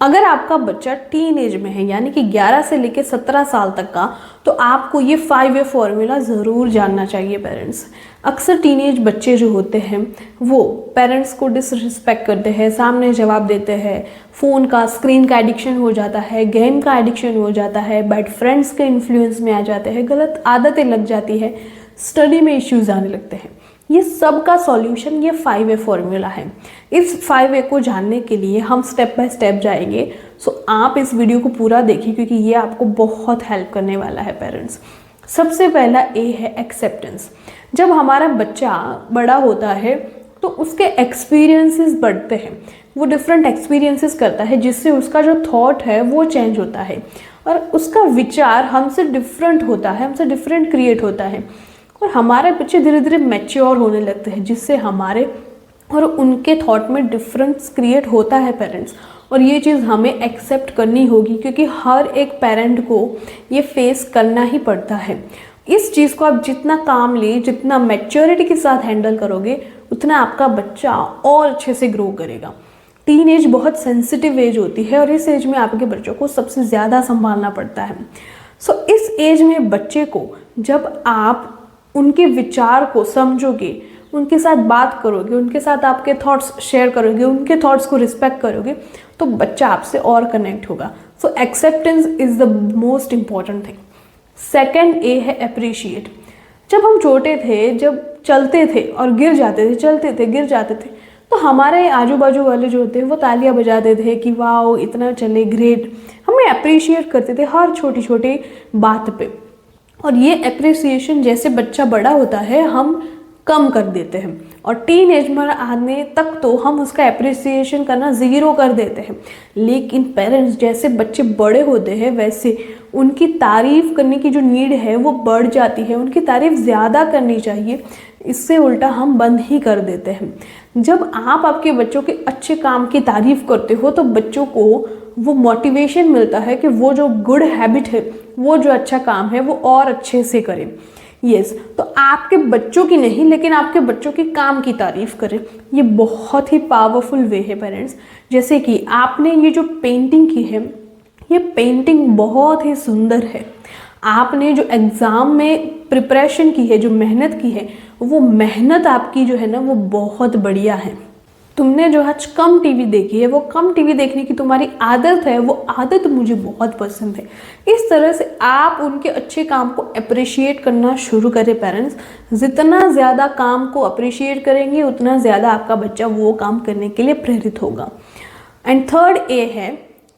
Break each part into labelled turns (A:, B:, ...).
A: अगर आपका बच्चा टीन एज में है यानी कि 11 से लेकर 17 साल तक का, तो आपको ये 5A फॉर्मूला ज़रूर जानना चाहिए पेरेंट्स। अक्सर टीनेज बच्चे जो होते हैं वो पेरेंट्स को डिसरिस्पेक्ट करते हैं, सामने जवाब देते हैं, फ़ोन का स्क्रीन का एडिक्शन हो जाता है, गेम का एडिक्शन हो जाता है, बैड फ्रेंड्स के इन्फ्लुएंस में आ जाते हैं, गलत आदतें लग जाती है, स्टडी में इश्यूज आने लगते हैं। ये सब का सॉल्यूशन ये 5A फॉर्मूला है। इस 5A को जानने के लिए हम स्टेप बाय स्टेप जाएंगे। सो आप इस वीडियो को पूरा देखिए क्योंकि ये आपको बहुत हेल्प करने वाला है पेरेंट्स। सबसे पहला ए है एक्सेप्टेंस। जब हमारा बच्चा बड़ा होता है तो उसके एक्सपीरियंसेस बढ़ते हैं, वो डिफरेंट एक्सपीरियंसेस करता है जिससे उसका जो थॉट है वो चेंज होता है और उसका विचार हमसे डिफरेंट होता है, हमसे डिफरेंट क्रिएट होता है और हमारे बच्चे धीरे धीरे मैच्योर होने लगते हैं जिससे हमारे और उनके थॉट में डिफरेंस क्रिएट होता है पेरेंट्स। और ये चीज़ हमें एक्सेप्ट करनी होगी क्योंकि हर एक पेरेंट को ये फेस करना ही पड़ता है। इस चीज़ को आप जितना कामली, जितना मैच्योरिटी के साथ हैंडल करोगे उतना आपका बच्चा और अच्छे से ग्रो करेगा। टीन एज बहुत सेंसिटिव एज होती है और इस एज में आपके बच्चों को सबसे ज़्यादा संभालना पड़ता है। सो इस एज में बच्चे को जब आप उनके विचार को समझोगे, उनके साथ बात करोगे, उनके साथ आपके थॉट्स शेयर करोगे, उनके थॉट्स को रिस्पेक्ट करोगे तो बच्चा आपसे और कनेक्ट होगा। So acceptance is the most important thing. Second ए है अप्रिशिएट। जब हम छोटे थे, जब चलते थे और गिर जाते थे, चलते थे गिर जाते थे, तो हमारे आजू बाजू वाले जो होते हैं वो तालियां बजाते थे कि वाओ इतना चले, ग्रेट। हमें अप्रिशिएट करते थे हर छोटी छोटी बात पे। और ये अप्रिसिएशन जैसे बच्चा बड़ा होता है हम कम कर देते हैं और टीन एज में आने तक तो हम उसका अप्रिसिएशन करना ज़ीरो कर देते हैं। लेकिन पेरेंट्स जैसे बच्चे बड़े होते हैं वैसे उनकी तारीफ़ करने की जो नीड है वो बढ़ जाती है, उनकी तारीफ़ ज़्यादा करनी चाहिए। इससे उल्टा हम बंद ही कर देते हैं। जब आप आपके बच्चों के अच्छे काम की तारीफ़ करते हो तो बच्चों को वो मोटिवेशन मिलता है कि वो जो गुड हैबिट है, वो जो अच्छा काम है वो और अच्छे से करें। यस, तो आपके बच्चों की नहीं लेकिन आपके बच्चों के काम की तारीफ़ करें। ये बहुत ही पावरफुल वे है पेरेंट्स। जैसे कि आपने ये जो पेंटिंग की है, ये पेंटिंग बहुत ही सुंदर है। आपने जो एग्ज़ाम में प्रिपरेशन की है, जो मेहनत की है, वो मेहनत आपकी जो है ना वो बहुत बढ़िया है। तुमने जो आज कम टीवी देखी है, वो कम टीवी देखने की तुम्हारी आदत है, वो आदत मुझे बहुत पसंद है। इस तरह से आप उनके अच्छे काम को अप्रिशिएट करना शुरू करें पेरेंट्स। जितना ज़्यादा काम को अप्रिशिएट करेंगे उतना ज़्यादा आपका बच्चा वो काम करने के लिए प्रेरित होगा। एंड थर्ड ए है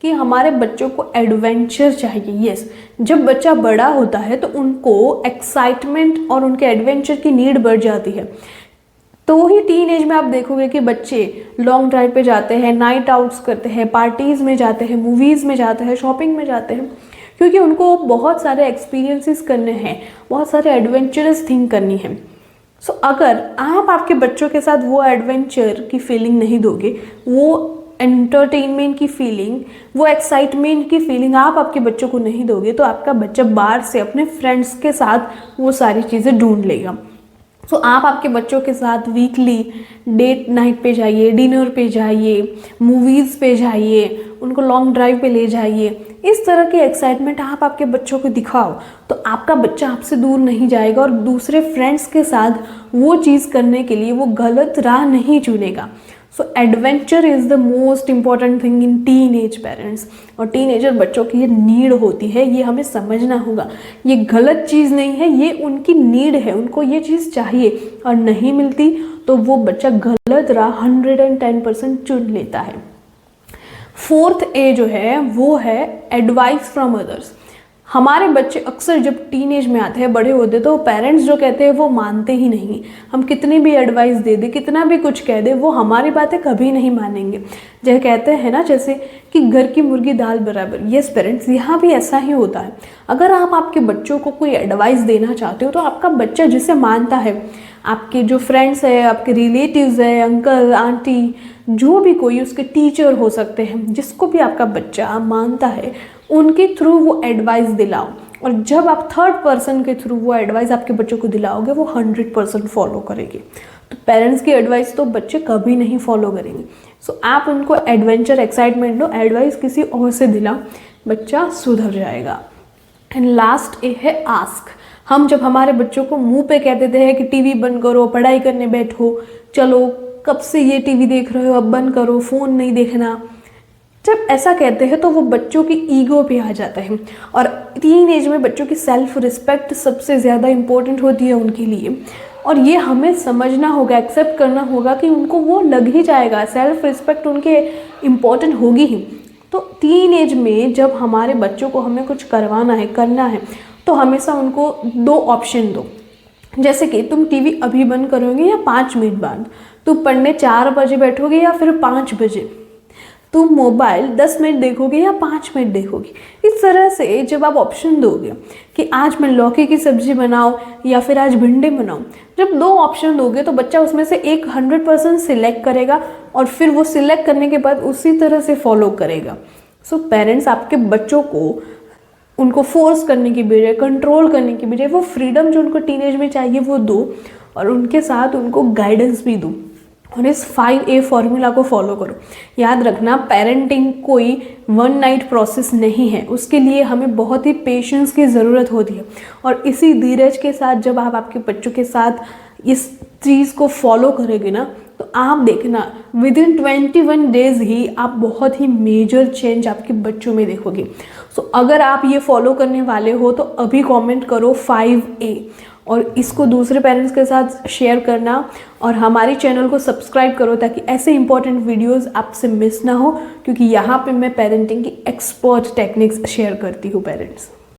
A: कि हमारे बच्चों को एडवेंचर चाहिए। यस, जब बच्चा बड़ा होता है तो उनको एक्साइटमेंट और उनके एडवेंचर की नीड बढ़ जाती है। तो ही टीन एज में आप देखोगे कि बच्चे लॉन्ग ड्राइव पे जाते हैं, नाइट आउट्स करते हैं, पार्टीज़ में जाते हैं, मूवीज़ में जाते हैं, शॉपिंग में जाते हैं, क्योंकि उनको बहुत सारे एक्सपीरियंसेस करने हैं, बहुत सारे एडवेंचरस थिंग करनी है। सो अगर आप आपके बच्चों के साथ वो एडवेंचर की फीलिंग नहीं दोगे, वो एंटरटेनमेंट की फीलिंग, वो एक्साइटमेंट की फीलिंग आप आपके बच्चों को नहीं दोगे तो आपका बच्चा बाहर से अपने फ्रेंड्स के साथ वो सारी चीज़ें ढूंढ लेगा। सो आप आपके बच्चों के साथ वीकली डेट नाइट पे जाइए, डिनर पे जाइए, मूवीज़ पे जाइए, उनको लॉन्ग ड्राइव पे ले जाइए। इस तरह की एक्साइटमेंट आप आपके बच्चों को दिखाओ तो आपका बच्चा आपसे दूर नहीं जाएगा और दूसरे फ्रेंड्स के साथ वो चीज़ करने के लिए वो गलत राह नहीं चुनेगा। So adventure is the most important thing in teenage parents. और टीन एजर बच्चों की ये नीड होती है, ये हमें समझना होगा। ये गलत चीज़ नहीं है, ये उनकी नीड है, उनको ये चीज़ चाहिए और नहीं मिलती तो वो बच्चा गलत राह 110% चुन लेता है। फोर्थ ए जो है वो है एडवाइस फ्रॉम अदर्स। हमारे बच्चे अक्सर जब टीनेज में आते हैं, बड़े होते तो पेरेंट्स जो कहते हैं वो मानते ही नहीं। हम कितनी भी एडवाइस दे दें, कितना भी कुछ कह दें, वो हमारी बातें कभी नहीं मानेंगे। जैसे कहते हैं ना, जैसे कि घर की मुर्गी दाल बराबर। यस पेरेंट्स, यहाँ भी ऐसा ही होता है। अगर आप आपके बच्चों को कोई एडवाइस देना चाहते हो तो आपका बच्चा जिसे मानता है, आपके जो फ्रेंड्स है, आपके रिलेटिव्स है, अंकल आंटी, जो भी कोई, उसके टीचर हो सकते हैं, जिसको भी आपका बच्चा मानता है, उनके थ्रू वो एडवाइस दिलाओ। और जब आप थर्ड पर्सन के थ्रू वो एडवाइस आपके बच्चों को दिलाओगे वो 100% फॉलो करेंगे। तो पेरेंट्स की एडवाइस तो बच्चे कभी नहीं फॉलो करेंगे। सो आप उनको एडवेंचर एक्साइटमेंट दो, एडवाइस किसी और से दिला, बच्चा सुधर जाएगा। एंड लास्ट ए है आस्क। हम जब हमारे बच्चों को मुंह पे कह देते हैं कि टीवी बंद करो, पढ़ाई करने बैठो, चलो कब से ये टीवी देख रहे हो, अब बंद करो, फ़ोन नहीं देखना, जब ऐसा कहते हैं तो वो बच्चों की ईगो पे आ जाता है। और टीन एज में बच्चों की सेल्फ रिस्पेक्ट सबसे ज़्यादा इम्पोर्टेंट होती है उनके लिए, और ये हमें समझना होगा, एक्सेप्ट करना होगा कि उनको वो लग ही जाएगा, सेल्फ रिस्पेक्ट उनके इम्पोर्टेंट होगी ही। तो टीन एज में जब हमारे बच्चों को हमें कुछ करवाना है, करना है, तो हमेशा उनको 2 ऑप्शन दो। जैसे कि तुम टीवी अभी बंद करोगे या 5 मिनट बाद, तुम पढ़ने 4 बजे बैठोगे या फिर 5 बजे, तुम मोबाइल 10 मिनट देखोगे या 5 मिनट देखोगे। इस तरह से जब आप ऑप्शन दोगे कि आज मैं लौकी की सब्जी बनाऊं या फिर आज भिंडी बनाऊं, जब 2 ऑप्शन दोगे तो बच्चा उसमें से एक 100% सिलेक्ट करेगा और फिर वो सिलेक्ट करने के बाद उसी तरह से फॉलो करेगा। सो पेरेंट्स आपके बच्चों को उनको फोर्स करने की बजाय, कंट्रोल करने की बजाय, वो फ्रीडम जो उनको टीनेज में चाहिए वो दो, और उनके साथ उनको गाइडेंस भी दो, और इस 5A फॉर्मूला को फॉलो करो। याद रखना, पेरेंटिंग कोई 1 नाइट प्रोसेस नहीं है, उसके लिए हमें बहुत ही पेशेंस की ज़रूरत होती है। और इसी धीरज के साथ जब आप आपके बच्चों के साथ इस चीज़ को फॉलो करेंगे ना, तो आप देखना विदिन 21 डेज़ ही आप बहुत ही मेजर चेंज आपके बच्चों में देखोगे। सो अगर आप ये फॉलो करने वाले हो तो अभी कमेंट करो 5A, और इसको दूसरे पेरेंट्स के साथ शेयर करना, और हमारे चैनल को सब्सक्राइब करो ताकि ऐसे इंपॉर्टेंट वीडियोस आपसे मिस ना हो, क्योंकि यहाँ पे मैं पेरेंटिंग की एक्सपर्ट टेक्निक्स शेयर करती हूँ पेरेंट्स।